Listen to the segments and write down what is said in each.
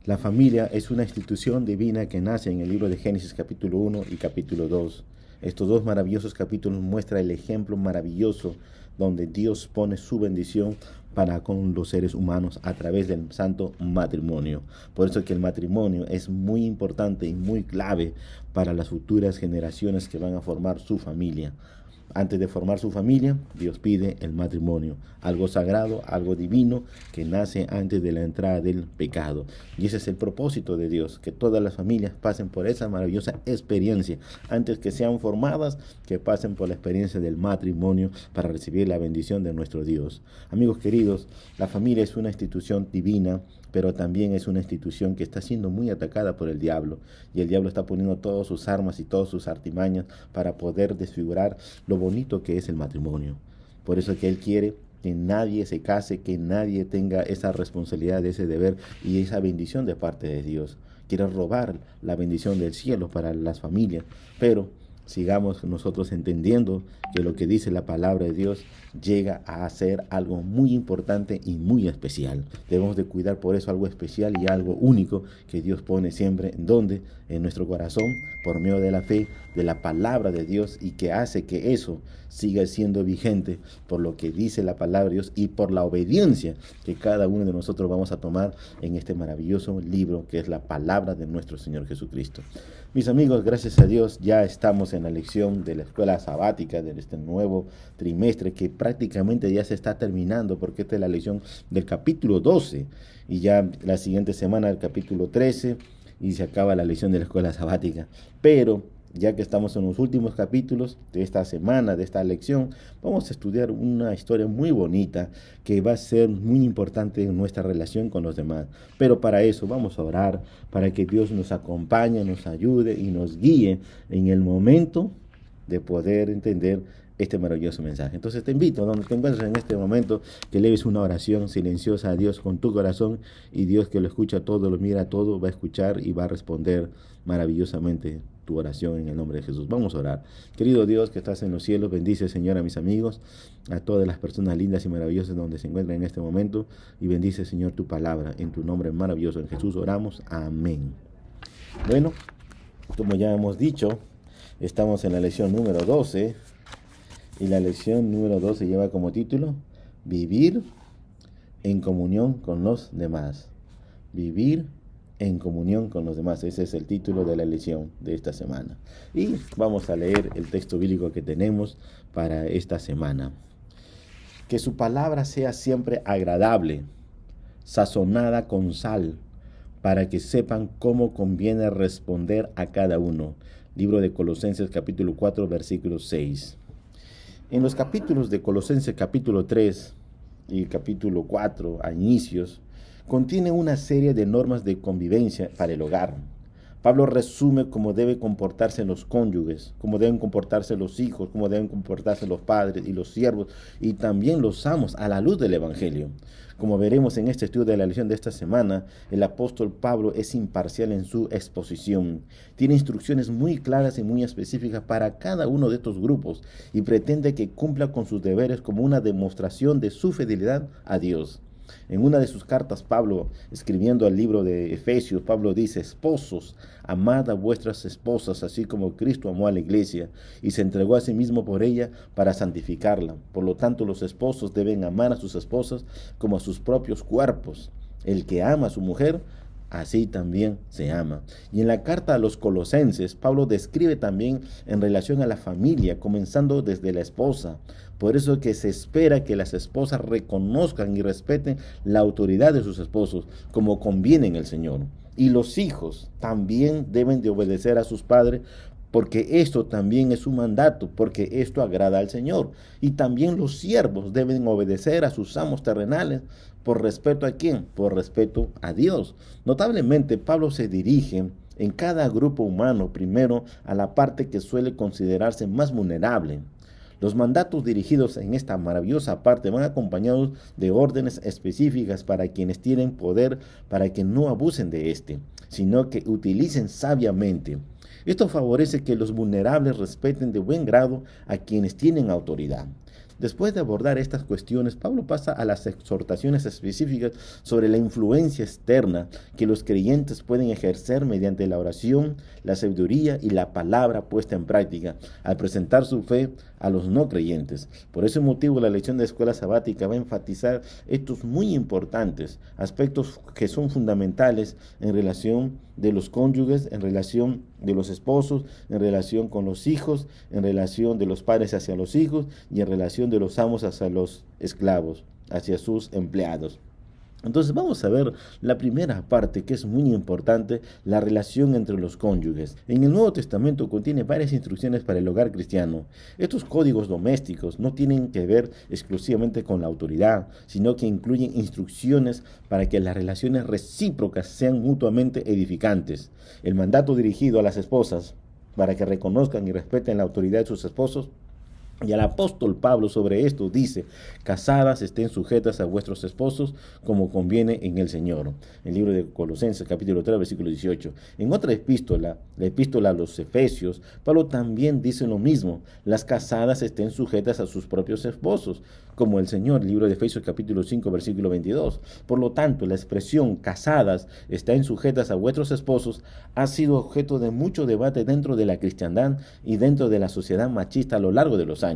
La familia es una institución divina que nace en el libro de Génesis capítulo 1 y capítulo 2. Estos dos maravillosos capítulos muestran el ejemplo maravilloso donde Dios pone su bendición para con los seres humanos a través del santo matrimonio. Por eso que el matrimonio es muy importante y muy clave para las futuras generaciones que van a formar su familia. Antes de formar su familia, Dios pide el matrimonio, algo sagrado, algo divino que nace antes de la entrada del pecado. Y ese es el propósito de Dios, que todas las familias pasen por esa maravillosa experiencia, antes que sean formadas, que pasen por la experiencia del matrimonio para recibir la bendición de nuestro Dios. Amigos queridos, la familia es una institución divina, pero también es una institución que está siendo muy atacada por el diablo, y el diablo está poniendo todas sus armas y todas sus artimañas para poder desfigurar lo bonito que es el matrimonio. Por eso que él quiere que nadie se case, que nadie tenga esa responsabilidad, ese deber y esa bendición de parte de Dios. Quiere robar la bendición del cielo para las familias, pero sigamos nosotros entendiendo que lo que dice la palabra de Dios llega a ser algo muy importante y muy especial. Debemos de cuidar por eso algo especial y algo único que Dios pone siempre en donde, en nuestro corazón, por medio de la fe, de la palabra de Dios, y que hace que eso siga siendo vigente por lo que dice la palabra de Dios y por la obediencia que cada uno de nosotros vamos a tomar en este maravilloso libro que es la palabra de nuestro Señor Jesucristo. Mis amigos, gracias a Dios ya estamos en la lección de la escuela sabática de este nuevo trimestre que prácticamente ya se está terminando, porque esta es la lección del capítulo 12 y ya la siguiente semana el capítulo 13 y se acaba la lección de la escuela sabática. Pero ya que estamos en los últimos capítulos de esta semana, de esta lección, vamos a estudiar una historia muy bonita que va a ser muy importante en nuestra relación con los demás. Pero para eso vamos a orar, para que Dios nos acompañe, nos ayude y nos guíe en el momento de poder entender este maravilloso mensaje. Entonces te invito, donde te encuentres en este momento, que leves una oración silenciosa a Dios con tu corazón, y Dios, que lo escucha todo, lo mira todo, va a escuchar y va a responder maravillosamente tu oración en el nombre de Jesús. Vamos a orar. Querido Dios que estás en los cielos, bendice, Señor, a mis amigos, a todas las personas lindas y maravillosas donde se encuentran en este momento, y bendice, Señor, tu palabra en tu nombre maravilloso. En Jesús oramos. Amén. Bueno, como ya hemos dicho, estamos en la lección número 12, y la lección número 12 lleva como título Vivir en comunión con los demás. Vivir en comunión con los demás. Ese es el título de la lección de esta semana. Y vamos a leer el texto bíblico que tenemos para esta semana. Que su palabra sea siempre agradable, sazonada con sal, para que sepan cómo conviene responder a cada uno. Libro de Colosenses capítulo 4 versículo 6. En los capítulos de Colosenses capítulo 3 y capítulo 4, a inicios, contiene una serie de normas de convivencia para el hogar. Pablo resume cómo deben comportarse los cónyuges, cómo deben comportarse los hijos, cómo deben comportarse los padres y los siervos, y también los amos a la luz del Evangelio. Como veremos en este estudio de la lección de esta semana, el apóstol Pablo es imparcial en su exposición. Tiene instrucciones muy claras y muy específicas para cada uno de estos grupos y pretende que cumpla con sus deberes como una demostración de su fidelidad a Dios. En una de sus cartas, Pablo, escribiendo al libro de Efesios, Pablo dice: esposos, amad a vuestras esposas, así como Cristo amó a la iglesia y se entregó a sí mismo por ella para santificarla. Por lo tanto, los esposos deben amar a sus esposas como a sus propios cuerpos. El que ama a su mujer, así también se ama. Y en la carta a los Colosenses, Pablo describe también en relación a la familia, comenzando desde la esposa. Por eso que se espera que las esposas reconozcan y respeten la autoridad de sus esposos, como conviene en el Señor. Y los hijos también deben de obedecer a sus padres, porque esto también es un mandato, porque esto agrada al Señor. Y también los siervos deben obedecer a sus amos terrenales. ¿Por respeto a quién? Por respeto a Dios. Notablemente, Pablo se dirige en cada grupo humano, primero a la parte que suele considerarse más vulnerable. Los mandatos dirigidos en esta maravillosa parte van acompañados de órdenes específicas para quienes tienen poder, para que no abusen de este, sino que utilicen sabiamente. Esto favorece que los vulnerables respeten de buen grado a quienes tienen autoridad. Después de abordar estas cuestiones, Pablo pasa a las exhortaciones específicas sobre la influencia externa que los creyentes pueden ejercer mediante la oración, la sabiduría y la palabra puesta en práctica al presentar su fe a los no creyentes. Por ese motivo, la lección de escuela sabática va a enfatizar estos muy importantes aspectos que son fundamentales en relación de los cónyuges, en relación de los esposos, en relación con los hijos, en relación de los padres hacia los hijos y en relación de los amos hacia los esclavos, hacia sus empleados. Entonces vamos a ver la primera parte, que es muy importante, la relación entre los cónyuges. En el Nuevo Testamento contiene varias instrucciones para el hogar cristiano. Estos códigos domésticos no tienen que ver exclusivamente con la autoridad, sino que incluyen instrucciones para que las relaciones recíprocas sean mutuamente edificantes. El mandato dirigido a las esposas para que reconozcan y respeten la autoridad de sus esposos. Y el apóstol Pablo sobre esto dice: casadas estén sujetas a vuestros esposos como conviene en el Señor. El libro de Colosenses capítulo 3 versículo 18. En otra epístola, la epístola a los Efesios, Pablo también dice lo mismo: las casadas estén sujetas a sus propios esposos como el Señor. El libro de Efesios capítulo 5 versículo 22. Por lo tanto, la expresión casadas estén sujetas a vuestros esposos ha sido objeto de mucho debate dentro de la cristiandad y dentro de la sociedad machista a lo largo de los años.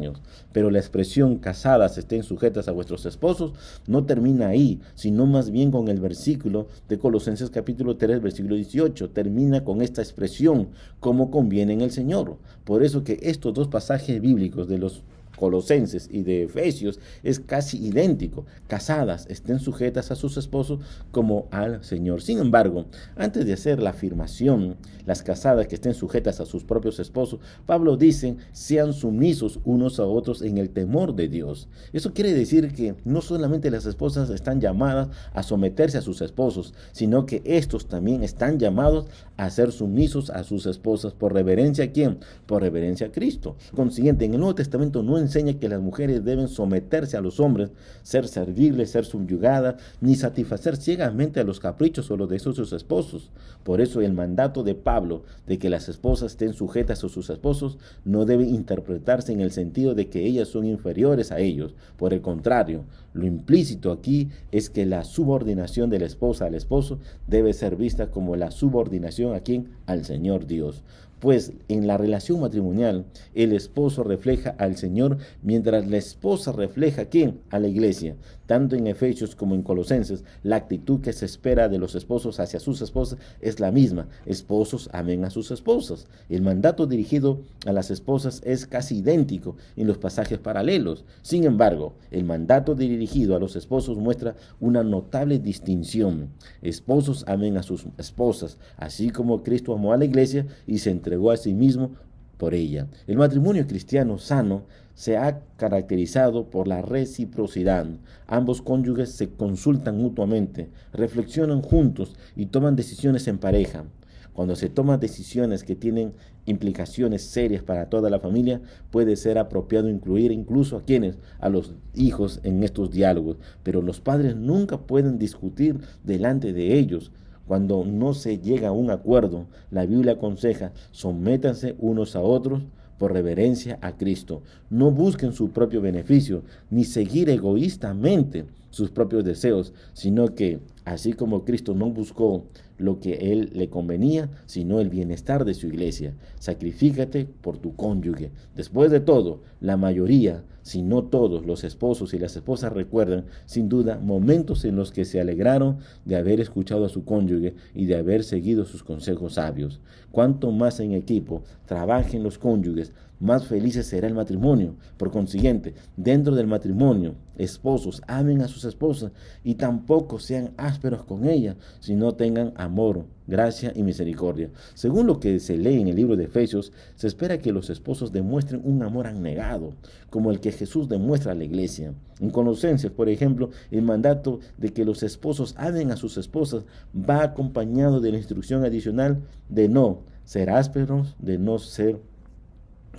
Pero la expresión casadas estén sujetas a vuestros esposos no termina ahí, sino más bien con el versículo de Colosenses capítulo 3 versículo 18. Termina con esta expresión: como conviene en el Señor. Por eso que estos dos pasajes bíblicos de los Colosenses y de Efesios es casi idéntico. Casadas estén sujetas a sus esposos como al Señor. Sin embargo, antes de hacer la afirmación, las casadas que estén sujetas a sus propios esposos, Pablo dice: sean sumisos unos a otros en el temor de Dios. Eso quiere decir que no solamente las esposas están llamadas a someterse a sus esposos, sino que estos también están llamados a ser sumisos a sus esposas. ¿Por reverencia a quién? Por reverencia a Cristo. Consiguiente, en el Nuevo Testamento no enseña que las mujeres deben someterse a los hombres, ser serviles, ser subyugadas, ni satisfacer ciegamente a los caprichos o los deseos de sus esposos. Por eso el mandato de Pablo de que las esposas estén sujetas a sus esposos no debe interpretarse en el sentido de que ellas son inferiores a ellos. Por el contrario, lo implícito aquí es que la subordinación de la esposa al esposo debe ser vista como la subordinación ¿a quién? Al Señor Dios. Pues en la relación matrimonial, el esposo refleja al Señor, mientras la esposa refleja ¿a quién? A la iglesia. Tanto en Efesios como en Colosenses, la actitud que se espera de los esposos hacia sus esposas es la misma: esposos amen a sus esposas. El mandato dirigido a las esposas es casi idéntico en los pasajes paralelos. Sin embargo, el mandato dirigido a los esposos muestra una notable distinción. Esposos amen a sus esposas, así como Cristo amó a la iglesia y se entregó a sí mismo por ella. El matrimonio cristiano sano se ha caracterizado por la reciprocidad. Ambos cónyuges se consultan mutuamente, reflexionan juntos y toman decisiones en pareja. Cuando se toman decisiones que tienen implicaciones serias para toda la familia, puede ser apropiado incluir incluso a quienes, a los hijos en estos diálogos, pero los padres nunca pueden discutir delante de ellos. Cuando no se llega a un acuerdo, la Biblia aconseja: sométanse unos a otros por reverencia a Cristo. No busquen su propio beneficio, ni seguir egoístamente sus propios deseos, sino que, así como Cristo no buscó lo que él le convenía, sino el bienestar de su iglesia. Sacrifícate por tu cónyuge. Después de todo, la mayoría, si no todos, los esposos y las esposas recuerdan, sin duda, momentos en los que se alegraron de haber escuchado a su cónyuge y de haber seguido sus consejos sabios. Cuanto más en equipo trabajen los cónyuges más felices será el matrimonio. Por consiguiente, dentro del matrimonio, esposos amen a sus esposas y tampoco sean ásperos con ellas, sino tengan amor, gracia y misericordia. Según lo que se lee en el libro de Efesios, se espera que los esposos demuestren un amor abnegado, como el que Jesús demuestra a la iglesia. En Colosenses, por ejemplo, el mandato de que los esposos amen a sus esposas va acompañado de la instrucción adicional de no ser ásperos, de no ser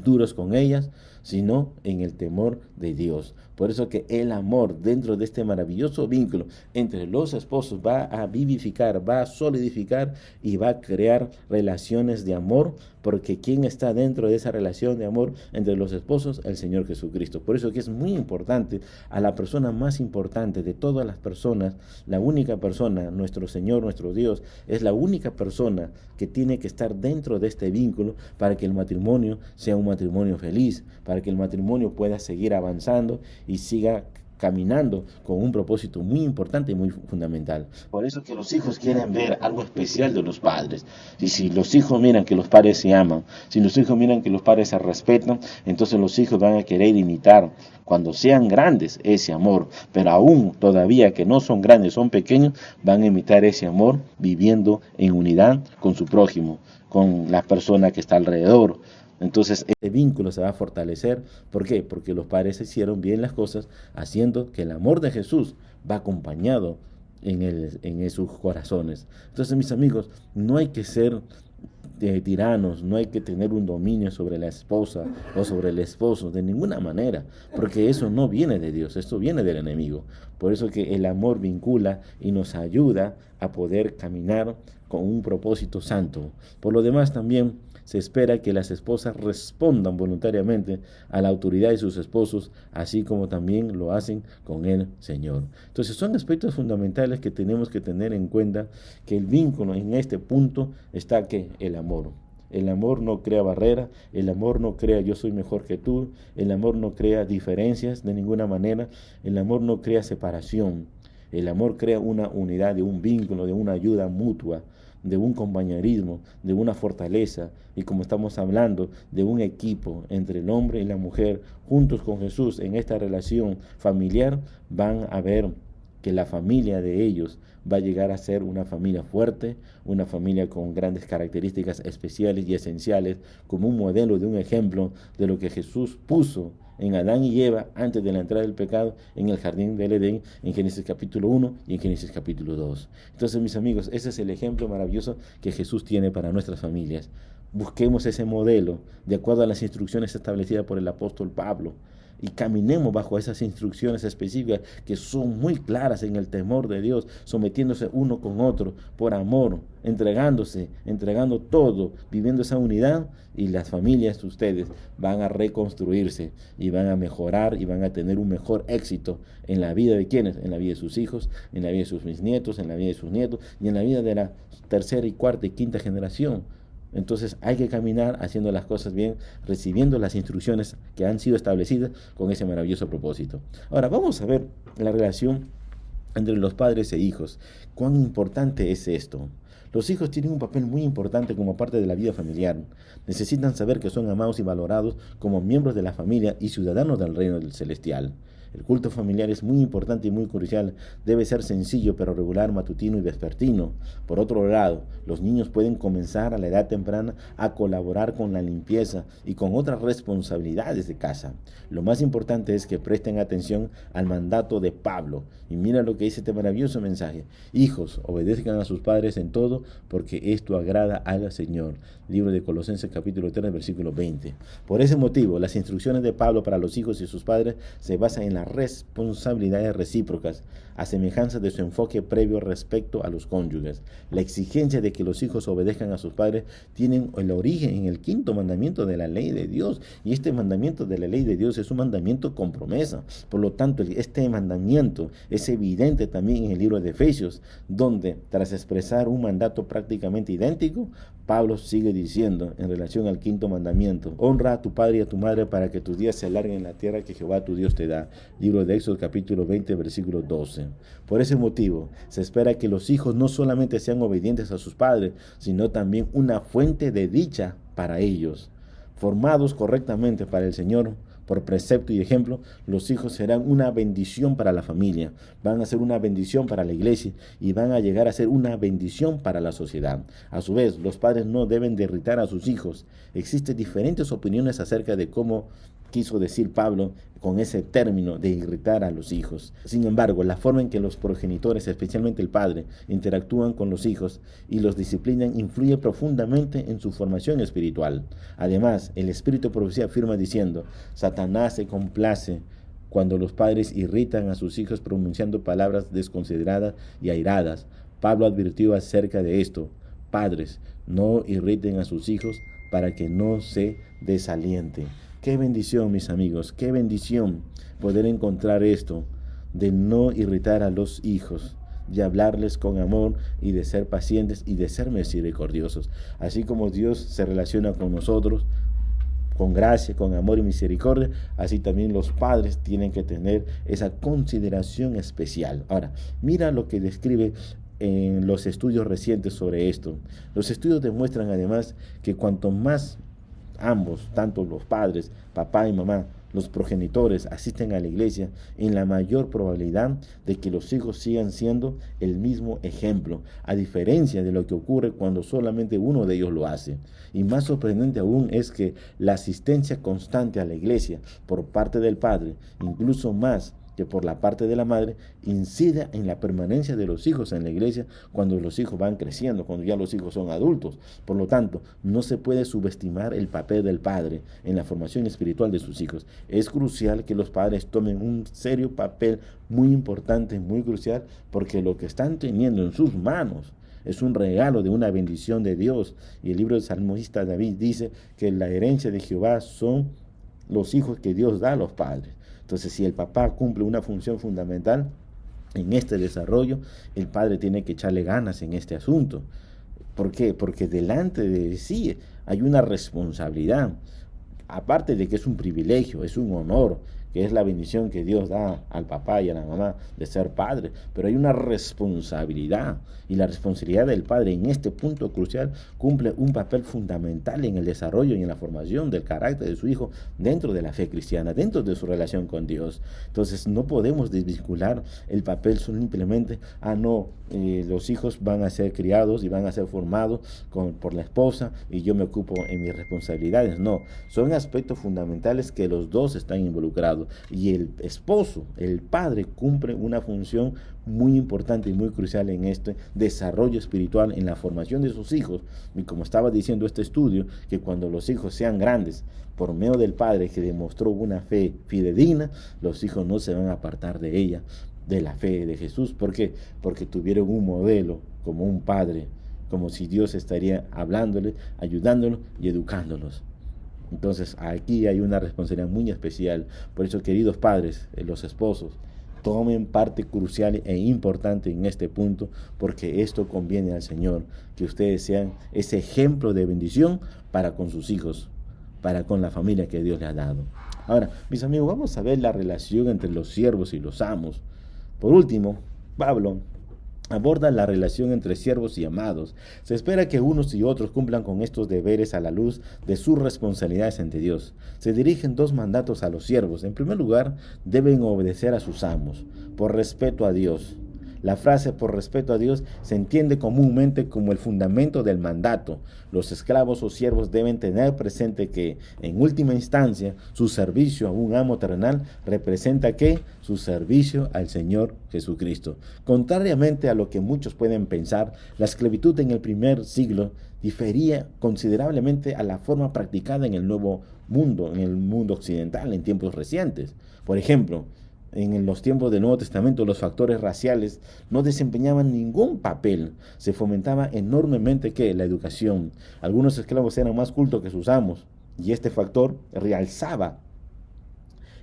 duros con ellas, sino en el temor de Dios. Por eso que el amor dentro de este maravilloso vínculo entre los esposos va a vivificar, va a solidificar y va a crear relaciones de amor, porque ¿quién está dentro de esa relación de amor entre los esposos? El Señor Jesucristo. Por eso que es muy importante, a la persona más importante de todas las personas, la única persona, nuestro Señor, nuestro Dios, es la única persona que tiene que estar dentro de este vínculo para que el matrimonio sea un matrimonio feliz, para que el matrimonio pueda seguir avanzando y siga caminando con un propósito muy importante y muy fundamental. Por eso que los hijos quieren ver algo especial de los padres. Y si los hijos miran que los padres se aman, si los hijos miran que los padres se respetan, entonces los hijos van a querer imitar cuando sean grandes ese amor. Pero aún todavía que no son grandes, son pequeños, van a imitar ese amor viviendo en unidad con su prójimo, con la persona que está alrededor. Entonces, este vínculo se va a fortalecer. ¿Por qué? Porque los padres hicieron bien las cosas, haciendo que el amor de Jesús va acompañado en sus corazones. Entonces, mis amigos, no hay que ser tiranos, no hay que tener un dominio sobre la esposa o sobre el esposo, de ninguna manera, porque eso no viene de Dios, esto viene del enemigo. Por eso que el amor vincula y nos ayuda a poder caminar con un propósito santo. Por lo demás, también se espera que las esposas respondan voluntariamente a la autoridad de sus esposos, así como también lo hacen con el Señor. Entonces son aspectos fundamentales que tenemos que tener en cuenta, que el vínculo en este punto está que el amor. El amor no crea barrera, el amor no crea yo soy mejor que tú, el amor no crea diferencias de ninguna manera, el amor no crea separación, el amor crea una unidad, de un vínculo, de una ayuda mutua, de un compañerismo, de una fortaleza, y como estamos hablando, de un equipo entre el hombre y la mujer, juntos con Jesús en esta relación familiar, van a ver que la familia de ellos va a llegar a ser una familia fuerte, una familia con grandes características especiales y esenciales, como un modelo de un ejemplo de lo que Jesús puso en Adán y Eva antes de la entrada del pecado en el jardín del Edén, en Génesis capítulo 1 y en Génesis capítulo 2. Entonces, mis amigos, ese es el ejemplo maravilloso que Jesús tiene para nuestras familias. Busquemos ese modelo de acuerdo a las instrucciones establecidas por el apóstol Pablo, y caminemos bajo esas instrucciones específicas que son muy claras en el temor de Dios, sometiéndose uno con otro por amor, entregando todo, viviendo esa unidad, y las familias de ustedes van a reconstruirse y van a mejorar y van a tener un mejor éxito en la vida de quienes, en la vida de sus hijos, en la vida de sus bisnietos, en la vida de sus nietos y en la vida de la tercera y cuarta y quinta generación. Entonces hay que caminar haciendo las cosas bien, recibiendo las instrucciones que han sido establecidas con ese maravilloso propósito. Ahora vamos a ver la relación entre los padres e hijos. ¿Cuán importante es esto? Los hijos tienen un papel muy importante como parte de la vida familiar. Necesitan saber que son amados y valorados como miembros de la familia y ciudadanos del reino celestial. El culto familiar es muy importante y muy crucial. Debe ser sencillo pero regular, matutino y vespertino. Por otro lado, los niños pueden comenzar a la edad temprana a colaborar con la limpieza y con otras responsabilidades de casa. Lo más importante es que presten atención al mandato de Pablo. Y mira lo que dice este maravilloso mensaje. Hijos, obedezcan a sus padres en todo, porque esto agrada al Señor. Libro de Colosenses capítulo 3, versículo 20. Por ese motivo, las instrucciones de Pablo para los hijos y sus padres se basan en la responsabilidades recíprocas, a semejanza de su enfoque previo respecto a los cónyuges. La exigencia de que los hijos obedezcan a sus padres tienen el origen en el quinto mandamiento de la ley de Dios, y este mandamiento de la ley de Dios es un mandamiento con promesa. Por lo tanto, este mandamiento es evidente también en el libro de Efesios, donde tras expresar un mandato prácticamente idéntico, Pablo sigue diciendo en relación al quinto mandamiento: honra a tu padre y a tu madre para que tus días se alarguen en la tierra que Jehová tu Dios te da. Libro de Éxodo capítulo 20 versículo 12. Por ese motivo se espera que los hijos no solamente sean obedientes a sus padres, sino también una fuente de dicha para ellos. Formados correctamente para el Señor, por precepto y ejemplo, los hijos serán una bendición para la familia, van a ser una bendición para la iglesia y van a llegar a ser una bendición para la sociedad. A su vez, los padres no deben de irritar a sus hijos. Existen diferentes opiniones acerca de cómo quiso decir Pablo con ese término de irritar a los hijos. Sin embargo, la forma en que los progenitores, especialmente el padre, interactúan con los hijos y los disciplinan influye profundamente en su formación espiritual. Además, el Espíritu de Profecía afirma diciendo: Satanás se complace cuando los padres irritan a sus hijos pronunciando palabras desconsideradas y airadas. Pablo advirtió acerca de esto: padres, no irriten a sus hijos para que no se desalienten. Qué bendición, mis amigos, qué bendición poder encontrar esto, de no irritar a los hijos, de hablarles con amor y de ser pacientes y de ser misericordiosos. Así como Dios se relaciona con nosotros, con gracia, con amor y misericordia, así también los padres tienen que tener esa consideración especial. Ahora, mira lo que describe en los estudios recientes sobre esto. Los estudios demuestran además que cuanto más ambos, tanto los padres, papá y mamá, los progenitores, asisten a la iglesia, en la mayor probabilidad de que los hijos sigan siendo el mismo ejemplo, a diferencia de lo que ocurre cuando solamente uno de ellos lo hace. Y más sorprendente aún es que la asistencia constante a la iglesia por parte del padre, incluso más que por la parte de la madre, incide en la permanencia de los hijos en la iglesia cuando los hijos van creciendo, cuando ya los hijos son adultos. Por lo tanto, no se puede subestimar el papel del padre en la formación espiritual de sus hijos. Es crucial que los padres tomen un serio papel muy importante, muy crucial, porque lo que están teniendo en sus manos es un regalo de una bendición de Dios. Y el libro del salmista David dice que la herencia de Jehová son los hijos que Dios da a los padres. Entonces, si el papá cumple una función fundamental en este desarrollo, el padre tiene que echarle ganas en este asunto. ¿Por qué? Porque delante de sí hay una responsabilidad. Aparte de que es un privilegio, es un honor, que es la bendición que Dios da al papá y a la mamá de ser padre, pero hay una responsabilidad, y la responsabilidad del padre en este punto crucial cumple un papel fundamental en el desarrollo y en la formación del carácter de su hijo dentro de la fe cristiana, dentro de su relación con Dios. Entonces no podemos desvincular el papel simplemente, los hijos van a ser criados y van a ser formados por la esposa y yo me ocupo en mis responsabilidades. No, son aspectos fundamentales que los dos están involucrados, y el esposo, el padre, cumple una función muy importante y muy crucial en este desarrollo espiritual, en la formación de sus hijos. Y como estaba diciendo este estudio, que cuando los hijos sean grandes, por medio del padre que demostró una fe fidedigna, los hijos no se van a apartar de ella, de la fe de Jesús. ¿Por qué? Porque tuvieron un modelo como un padre, como si Dios estaría hablándoles, ayudándolos y educándolos. Entonces aquí hay una responsabilidad muy especial. Por eso, queridos padres, los esposos, tomen parte crucial e importante en este punto, porque esto conviene al Señor, que ustedes sean ese ejemplo de bendición para con sus hijos, para con la familia que Dios les ha dado. Ahora, mis amigos, vamos a ver la relación entre los siervos y los amos. Por último, Pablo aborda la relación entre siervos y amados. Se espera que unos y otros cumplan con estos deberes a la luz de sus responsabilidades ante Dios. Se dirigen dos mandatos a los siervos. En primer lugar, deben obedecer a sus amos, por respeto a Dios. La frase por respeto a Dios se entiende comúnmente como el fundamento del mandato. Los esclavos o siervos deben tener presente que, en última instancia, su servicio a un amo terrenal representa ¿qué? Su servicio al Señor Jesucristo. Contrariamente a lo que muchos pueden pensar, la esclavitud en el primer siglo difería considerablemente a la forma practicada en el Nuevo Mundo, en el mundo occidental, en tiempos recientes. Por ejemplo, en los tiempos del Nuevo Testamento, los factores raciales no desempeñaban ningún papel. Se fomentaba enormemente la educación. Algunos esclavos eran más cultos que sus amos, y este factor realzaba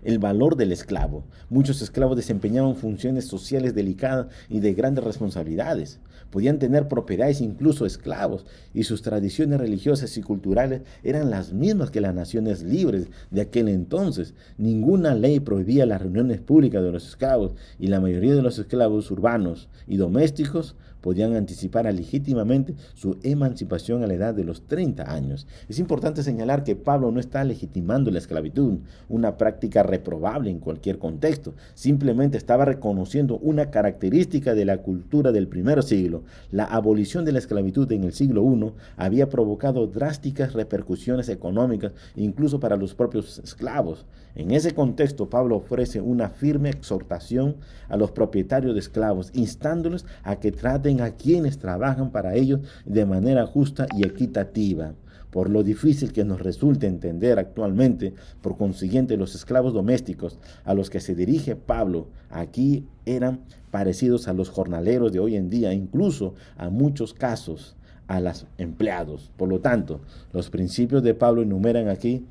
el valor del esclavo. Muchos esclavos desempeñaban funciones sociales delicadas y de grandes responsabilidades. Podían tener propiedades, incluso esclavos, y sus tradiciones religiosas y culturales eran las mismas que las naciones libres de aquel entonces. Ninguna ley prohibía las reuniones públicas de los esclavos, y la mayoría de los esclavos urbanos y domésticos podían anticipar legítimamente su emancipación a la edad de los 30 años. Es importante señalar que Pablo no está legitimando la esclavitud, una práctica reprobable en cualquier contexto. Simplemente estaba reconociendo una característica de la cultura del primer siglo. La abolición de la esclavitud en el siglo I había provocado drásticas repercusiones económicas, incluso para los propios esclavos. En ese contexto, Pablo ofrece una firme exhortación a los propietarios de esclavos, instándolos a que traten a quienes trabajan para ellos de manera justa y equitativa. Por lo difícil que nos resulta entender actualmente, por consiguiente, los esclavos domésticos a los que se dirige Pablo aquí eran parecidos a los jornaleros de hoy en día, incluso a muchos casos a los empleados. Por lo tanto, los principios de Pablo enumeran aquí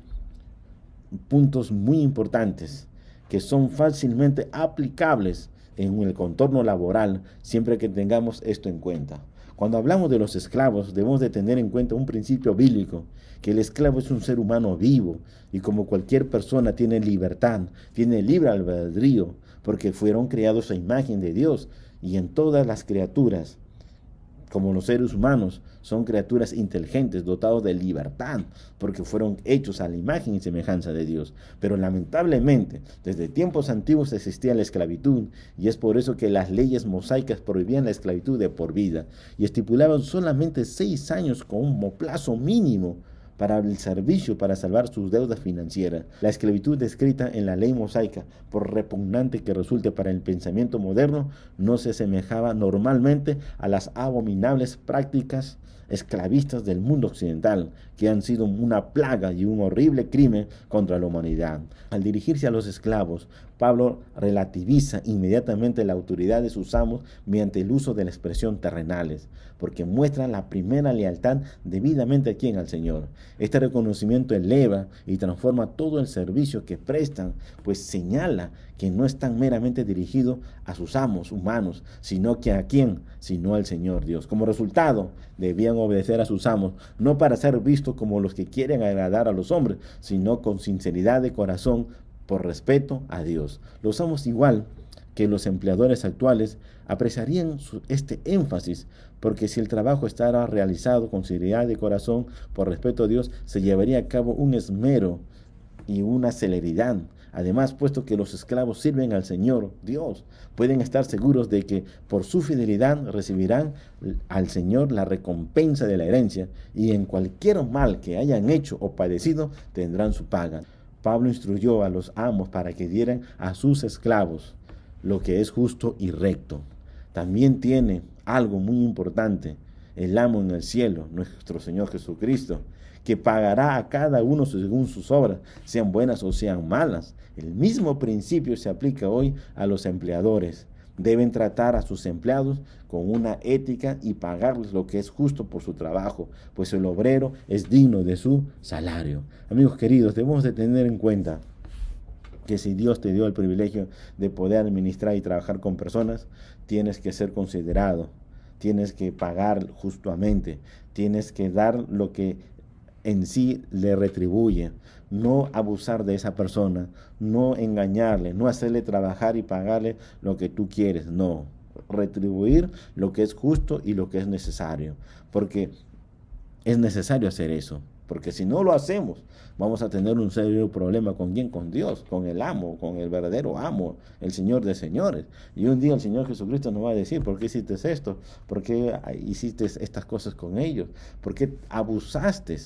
puntos muy importantes que son fácilmente aplicables en el contorno laboral siempre que tengamos esto en cuenta. Cuando hablamos de los esclavos, debemos de tener en cuenta un principio bíblico, que el esclavo es un ser humano vivo y como cualquier persona tiene libertad, tiene libre albedrío, porque fueron creados a imagen de Dios, y en todas las criaturas, como los seres humanos, son criaturas inteligentes, dotados de libertad, porque fueron hechos a la imagen y semejanza de Dios. Pero lamentablemente, desde tiempos antiguos existía la esclavitud, y es por eso que las leyes mosaicas prohibían la esclavitud de por vida, y estipulaban solamente 6 años como plazo mínimo para el servicio para salvar sus deudas financieras. La esclavitud descrita en la ley mosaica, por repugnante que resulte para el pensamiento moderno, no se asemejaba normalmente a las abominables prácticas esclavistas del mundo occidental, que han sido una plaga y un horrible crimen contra la humanidad. Al dirigirse a los esclavos, Pablo relativiza inmediatamente la autoridad de sus amos mediante el uso de la expresión terrenales, porque muestra la primera lealtad debidamente a quien al Señor. Este reconocimiento eleva y transforma todo el servicio que prestan, pues señala que no están meramente dirigidos a sus amos humanos, sino que a quién, sino al Señor Dios. Como resultado, debían obedecer a sus amos, no para ser vistos como los que quieren agradar a los hombres, sino con sinceridad de corazón, por respeto a Dios. Los amos, igual que los empleadores actuales, apreciarían este énfasis, porque si el trabajo estaba realizado con sinceridad de corazón, por respeto a Dios, se llevaría a cabo un esmero y una celeridad. Además, puesto que los esclavos sirven al Señor Dios, pueden estar seguros de que por su fidelidad recibirán al Señor la recompensa de la herencia, y en cualquier mal que hayan hecho o padecido tendrán su paga. Pablo instruyó a los amos para que dieran a sus esclavos lo que es justo y recto. También tiene algo muy importante el amo en el cielo, nuestro Señor Jesucristo, que pagará a cada uno según sus obras, sean buenas o sean malas. El mismo principio se aplica hoy a los empleadores. Deben tratar a sus empleados con una ética y pagarles lo que es justo por su trabajo, pues el obrero es digno de su salario. Amigos queridos, debemos de tener en cuenta que si Dios te dio el privilegio de poder administrar y trabajar con personas, tienes que ser considerado, tienes que pagar justamente, tienes que dar lo que en sí le retribuye, no abusar de esa persona, no engañarle, no hacerle trabajar y pagarle lo que tú quieres, no, retribuir lo que es justo y lo que es necesario, porque es necesario hacer eso, porque si no lo hacemos, vamos a tener un serio problema ¿con quién? Con Dios, con el amo, con el verdadero amo, el Señor de señores. Y un día el Señor Jesucristo nos va a decir, ¿por qué hiciste esto? ¿Por qué hiciste estas cosas con ellos? ¿Por qué abusaste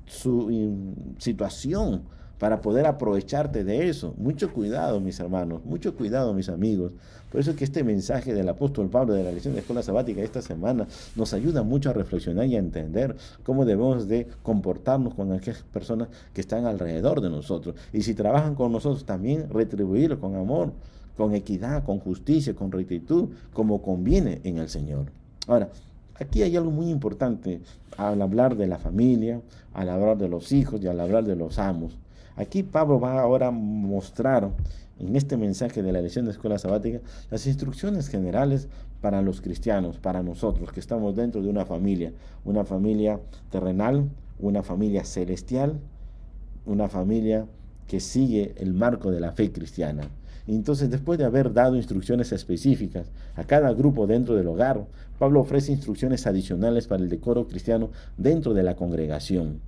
su situación para poder aprovecharte de eso? Mucho cuidado, mis hermanos, mucho cuidado, mis amigos. Por eso es que este mensaje del apóstol Pablo de la lección de escuela sabática esta semana nos ayuda mucho a reflexionar y a entender cómo debemos de comportarnos con aquellas personas que están alrededor de nosotros. Y si trabajan con nosotros, también retribuirlos con amor, con equidad, con justicia, con rectitud, como conviene en el Señor. Ahora, aquí hay algo muy importante al hablar de la familia, al hablar de los hijos y al hablar de los amos. Aquí Pablo va ahora a mostrar en este mensaje de la lección de escuela sabática las instrucciones generales para los cristianos, para nosotros que estamos dentro de una familia terrenal, una familia celestial, una familia que sigue el marco de la fe cristiana. Y entonces, después de haber dado instrucciones específicas a cada grupo dentro del hogar, Pablo ofrece instrucciones adicionales para el decoro cristiano dentro de la congregación,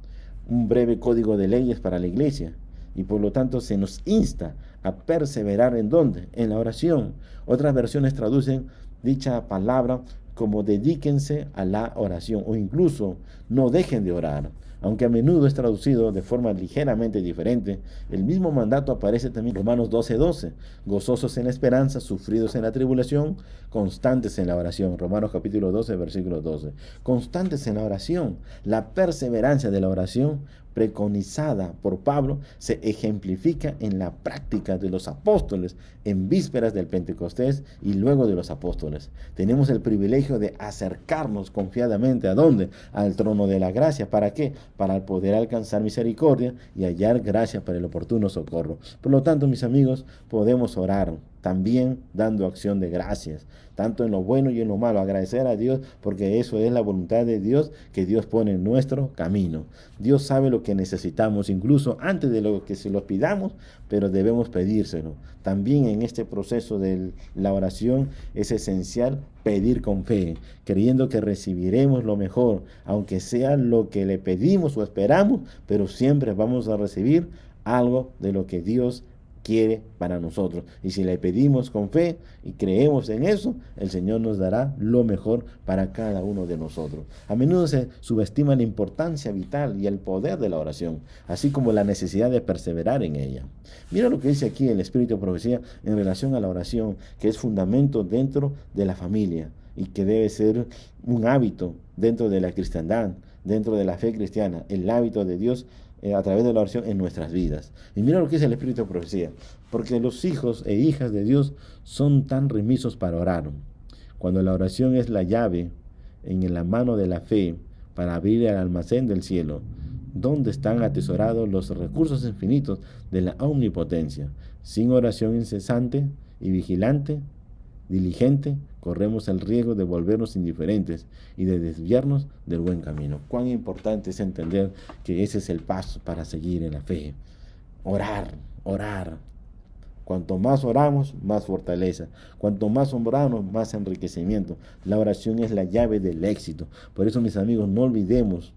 un breve código de leyes para la iglesia, y por lo tanto se nos insta a perseverar ¿en dónde? En la oración. Otras versiones traducen dicha palabra como dedíquense a la oración o incluso no dejen de orar. Aunque a menudo es traducido de forma ligeramente diferente, el mismo mandato aparece también en Romanos 12:12. Gozosos en la esperanza, sufridos en la tribulación, constantes en la oración. Romanos capítulo 12, versículo 12. Constantes en la oración. La perseverancia de la oración preconizada por Pablo se ejemplifica en la práctica de los apóstoles en vísperas del Pentecostés y luego de los apóstoles. Tenemos el privilegio de acercarnos confiadamente ¿a dónde? Al trono de la gracia. ¿Para qué? Para poder alcanzar misericordia y hallar gracia para el oportuno socorro. Por lo tanto, mis amigos, podemos orar también dando acción de gracias, tanto en lo bueno y en lo malo, agradecer a Dios porque eso es la voluntad de Dios que Dios pone en nuestro camino. Dios sabe lo que necesitamos, incluso antes de lo que se lo pidamos, pero debemos pedírselo. También en este proceso de la oración es esencial pedir con fe, creyendo que recibiremos lo mejor, aunque sea lo que le pedimos o esperamos, pero siempre vamos a recibir algo de lo que Dios quiere para nosotros. Y si le pedimos con fe y creemos en eso, el Señor nos dará lo mejor para cada uno de nosotros. A menudo se subestima la importancia vital y el poder de la oración, así como la necesidad de perseverar en ella. Mira lo que dice aquí el Espíritu de Profecía en relación a la oración, que es fundamento dentro de la familia y que debe ser un hábito dentro de la cristiandad, dentro de la fe cristiana, el hábito de Dios a través de la oración en nuestras vidas. Y mira lo que dice el Espíritu de Profecía, porque los hijos e hijas de Dios son tan remisos para orar. Cuando la oración es la llave en la mano de la fe para abrir el almacén del cielo, donde están atesorados los recursos infinitos de la omnipotencia. Sin oración incesante y vigilante, diligente, corremos el riesgo de volvernos indiferentes y de desviarnos del buen camino. Cuán importante es entender que ese es el paso para seguir en la fe. Orar, orar. Cuanto más oramos, más fortaleza. Cuanto más oramos, más enriquecimiento. La oración es la llave del éxito. Por eso, mis amigos, no olvidemos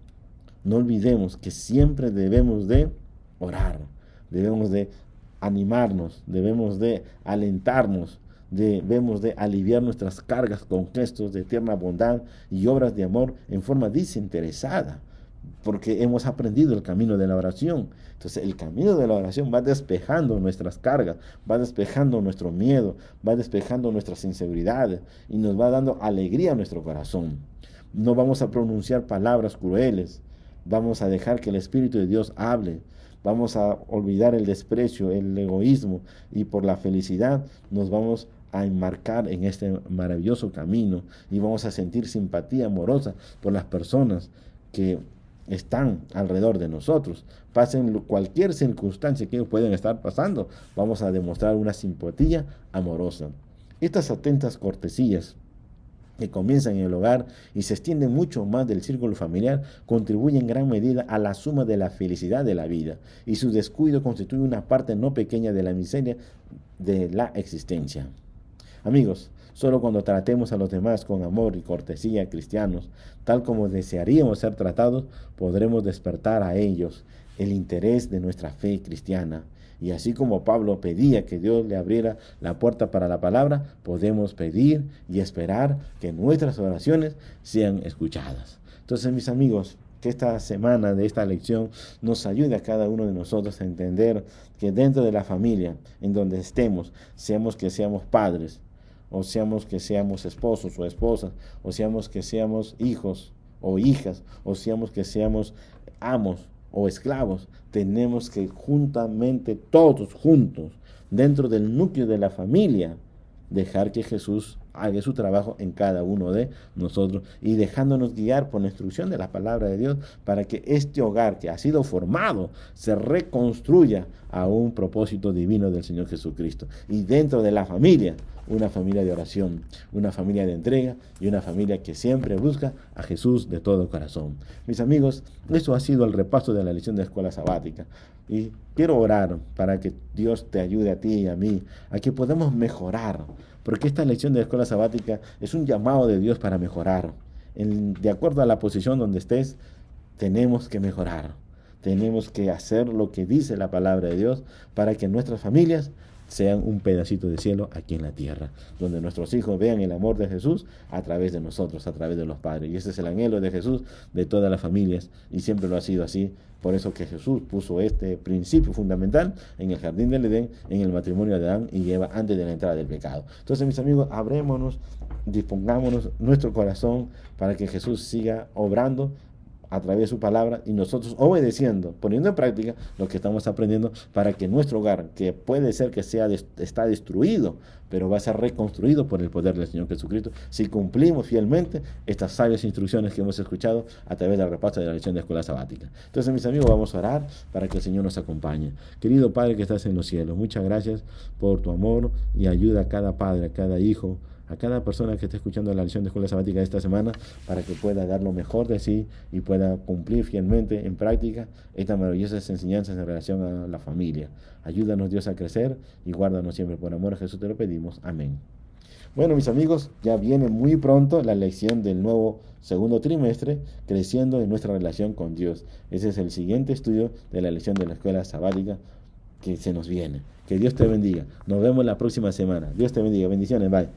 que siempre debemos de orar. Debemos de animarnos, debemos de alentarnos, debemos de aliviar nuestras cargas con gestos de tierna bondad y obras de amor en forma desinteresada, porque hemos aprendido el camino de la oración. Entonces el camino de la oración va despejando nuestras cargas, va despejando nuestro miedo, va despejando nuestras inseguridades y nos va dando alegría a nuestro corazón. No vamos a pronunciar palabras crueles, vamos a dejar que el Espíritu de Dios hable. Vamos a olvidar el desprecio, el egoísmo y por la felicidad nos vamos a enmarcar en este maravilloso camino y vamos a sentir simpatía amorosa por las personas que están alrededor de nosotros. Pasen cualquier circunstancia que ellos pueden estar pasando, vamos a demostrar una simpatía amorosa. Estas atentas cortesías que comienzan en el hogar y se extienden mucho más del círculo familiar, contribuyen en gran medida a la suma de la felicidad de la vida, y su descuido constituye una parte no pequeña de la miseria de la existencia. Amigos, solo cuando tratemos a los demás con amor y cortesía cristianos, tal como desearíamos ser tratados, podremos despertar a ellos el interés de nuestra fe cristiana. Y así como Pablo pedía que Dios le abriera la puerta para la palabra, podemos pedir y esperar que nuestras oraciones sean escuchadas. Entonces, mis amigos, que esta semana de esta lección nos ayude a cada uno de nosotros a entender que dentro de la familia, en donde estemos, seamos que seamos padres, o seamos que seamos esposos o esposas, o seamos que seamos hijos o hijas, o seamos que seamos amos o esclavos, tenemos que juntamente, todos juntos, dentro del núcleo de la familia, dejar que Jesús haga su trabajo en cada uno de nosotros y dejándonos guiar por la instrucción de la palabra de Dios para que este hogar que ha sido formado se reconstruya a un propósito divino del Señor Jesucristo. Y dentro de la familia, una familia de oración, una familia de entrega y una familia que siempre busca a Jesús de todo corazón. Mis amigos, esto ha sido el repaso de la lección de la escuela sabática. Y quiero orar para que Dios te ayude a ti y a mí, a que podamos mejorar, porque esta lección de la escuela sabática es un llamado de Dios para mejorar. De acuerdo a la posición donde estés, tenemos que mejorar. Tenemos que hacer lo que dice la palabra de Dios para que nuestras familias sean un pedacito de cielo aquí en la tierra, donde nuestros hijos vean el amor de Jesús a través de nosotros, a través de los padres. Y ese es el anhelo de Jesús de todas las familias, y siempre lo ha sido así. Por eso que Jesús puso este principio fundamental en el jardín del Edén, en el matrimonio de Adán y Eva, antes de la entrada del pecado. Entonces, mis amigos, abrémonos, dispongámonos nuestro corazón para que Jesús siga obrando a través de su palabra y nosotros obedeciendo, poniendo en práctica lo que estamos aprendiendo, para que nuestro hogar, que puede ser que está destruido, pero va a ser reconstruido por el poder del Señor Jesucristo, si cumplimos fielmente estas sabias instrucciones que hemos escuchado a través del repaso de la lección de escuela sabática. Entonces, mis amigos, vamos a orar para que el Señor nos acompañe. Querido Padre que estás en los cielos, muchas gracias por tu amor y ayuda a cada padre, a cada hijo, a cada persona que esté escuchando la lección de escuela sabática de esta semana, para que pueda dar lo mejor de sí y pueda cumplir fielmente en práctica estas maravillosas enseñanzas en relación a la familia. Ayúdanos, Dios, a crecer y guárdanos siempre. Por amor a Jesús te lo pedimos. Amén. Bueno, mis amigos, ya viene muy pronto la lección del nuevo segundo trimestre, creciendo en nuestra relación con Dios. Ese es el siguiente estudio de la lección de la escuela sabática que se nos viene. Que Dios te bendiga. Nos vemos la próxima semana. Dios te bendiga. Bendiciones. Bye.